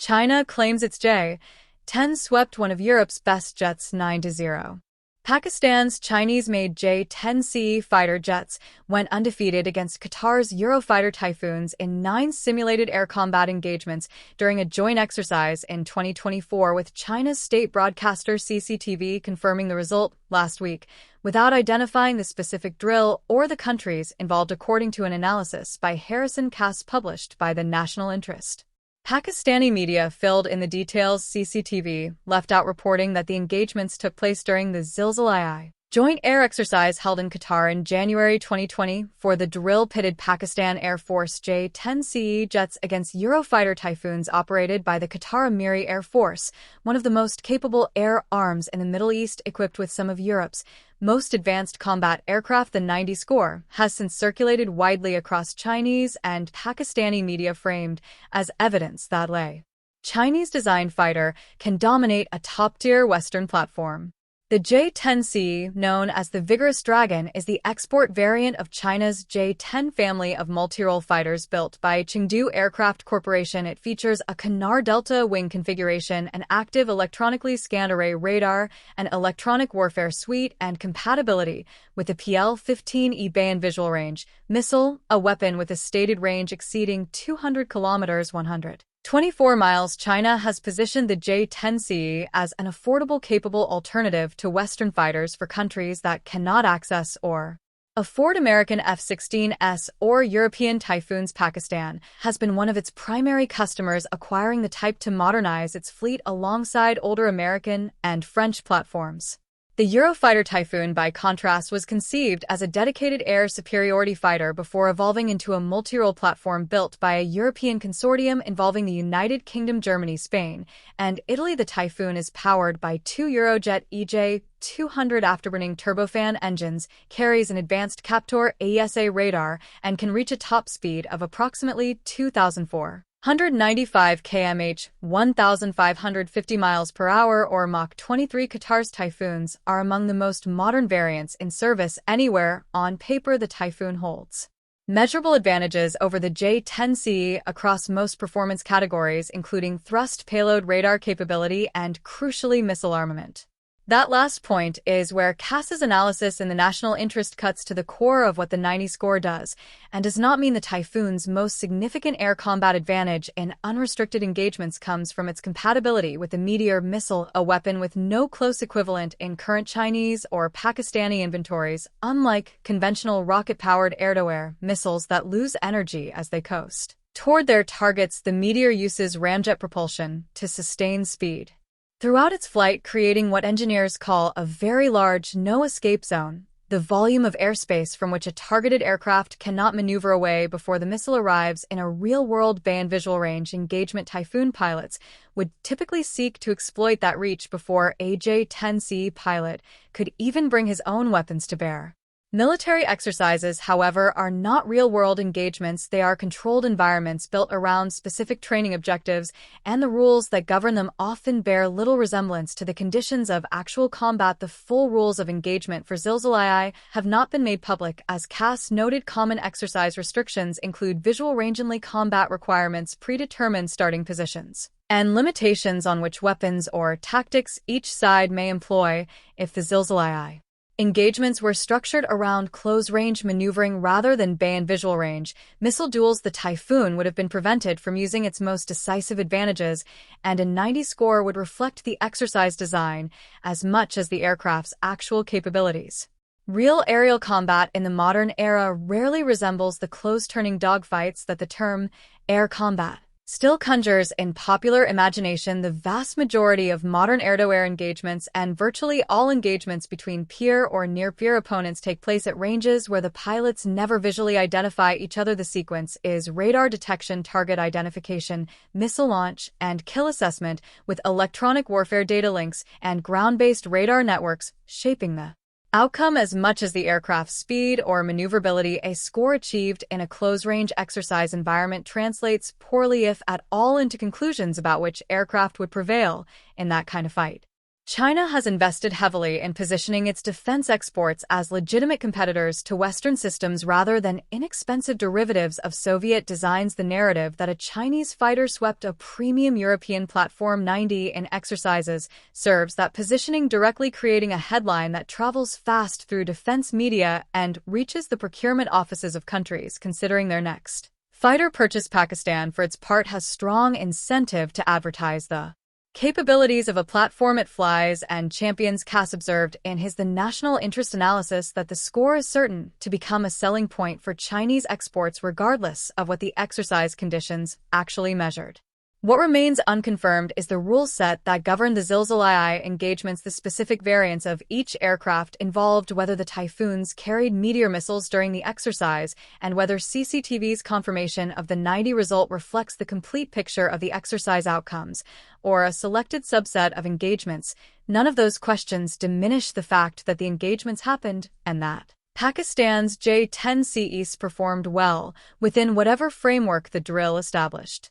China claims its J-10 swept one of Europe's best jets 9-0. Pakistan's Chinese-made J-10C fighter jets went undefeated against Qatar's Eurofighter Typhoons in 9 simulated air combat engagements during a joint exercise in 2024, with China's state broadcaster CCTV confirming the result last week, without identifying the specific drill or the countries involved, according to an analysis by Harrison Cass published by the National Interest. Pakistani media filled in the details. CCTV left out reporting that the engagements took place during the Zilzal-II joint air exercise held in Qatar in January 2020. For the drill, pitted Pakistan Air Force J-10C jets against Eurofighter Typhoons operated by the Qatar Emiri Air Force, one of the most capable air arms in the Middle East, equipped with some of Europe's most advanced combat aircraft. The 90 score has since circulated widely across Chinese and Pakistani media, framed as evidence that a Chinese-designed fighter can dominate a top-tier Western platform. The J-10C, known as the Vigorous Dragon, is the export variant of China's J-10 family of multi-role fighters built by Chengdu Aircraft Corporation. It features a Canard Delta wing configuration, an active electronically scanned array radar, an electronic warfare suite, and compatibility with the PL-15E band visual range missile, a weapon with a stated range exceeding 200 kilometers (124 miles). China has positioned the J-10C as an affordable, capable alternative to Western fighters for countries that cannot access or afford American F-16s or European Typhoons. Pakistan has been one of its primary customers, acquiring the type to modernize its fleet alongside older American and French platforms. The Eurofighter Typhoon, by contrast, was conceived as a dedicated air superiority fighter before evolving into a multi-role platform built by a European consortium involving the United Kingdom, Germany, Spain, and Italy. The Typhoon is powered by 2 Eurojet EJ-200 afterburning turbofan engines, carries an advanced Captor AESA radar, and can reach a top speed of approximately 2,495 km/h, 1,550 miles per hour, or Mach 23. Qatar's Typhoons are among the most modern variants in service anywhere. On paper, the Typhoon holds measurable advantages over the J-10C across most performance categories, including thrust, payload, radar capability, and, crucially, missile armament. That last point is where Cass's analysis in the National Interest cuts to the core of what the 90 score does, and does not mean the Typhoon's most significant air combat advantage in unrestricted engagements comes from its compatibility with the Meteor missile, a weapon with no close equivalent in current Chinese or Pakistani inventories, unlike conventional rocket-powered air-to-air missiles that lose energy as they coast toward their targets. The Meteor uses ramjet propulsion to sustain speed throughout its flight, creating what engineers call a very large no-escape zone, the volume of airspace from which a targeted aircraft cannot maneuver away before the missile arrives in a real-world band visual range. Engagement Typhoon pilots would typically seek to exploit that reach before a J-10C pilot could even bring his own weapons to bear. Military exercises, however, are not real-world engagements. They are controlled environments built around specific training objectives, and the rules that govern them often bear little resemblance to the conditions of actual combat. The full rules of engagement for Zilzal-II have not been made public. As Cass noted, common exercise restrictions include visual range-only combat requirements, predetermined starting positions, and limitations on which weapons or tactics each side may employ. If the Zilzal-II engagements were structured around close-range maneuvering rather than band visual range missile duels, the Typhoon would have been prevented from using its most decisive advantages, and a 90 score would reflect the exercise design as much as the aircraft's actual capabilities. Real aerial combat in the modern era rarely resembles the close-turning dogfights that the term air combat still conjures in popular imagination. The vast majority of modern air-to-air engagements and virtually all engagements between peer or near-peer opponents take place at ranges where the pilots never visually identify each other. The sequence is radar detection, target identification, missile launch, and kill assessment, with electronic warfare data links and ground-based radar networks shaping the outcome as much as the aircraft's speed or maneuverability. A score achieved in a close-range exercise environment translates poorly, if at all, into conclusions about which aircraft would prevail in that kind of fight. China has invested heavily in positioning its defense exports as legitimate competitors to Western systems rather than inexpensive derivatives of Soviet designs. The narrative that a Chinese fighter swept a premium European platform 90 in exercises serves that positioning, directly creating a headline that travels fast through defense media and reaches the procurement offices of countries considering their next fighter purchase. Pakistan, for its part, has strong incentive to advertise the capabilities of a platform it flies and champions. Cass observed in his The National Interest analysis that the score is certain to become a selling point for Chinese exports regardless of what the exercise conditions actually measured. What remains unconfirmed is the rule set that governed the Zilzal-II engagements, the specific variants of each aircraft involved, whether the Typhoons carried Meteor missiles during the exercise, and whether CCTV's confirmation of the 90 result reflects the complete picture of the exercise outcomes, or a selected subset of engagements. None of those questions diminish the fact that the engagements happened and that Pakistan's J-10 Cs performed well within whatever framework the drill established.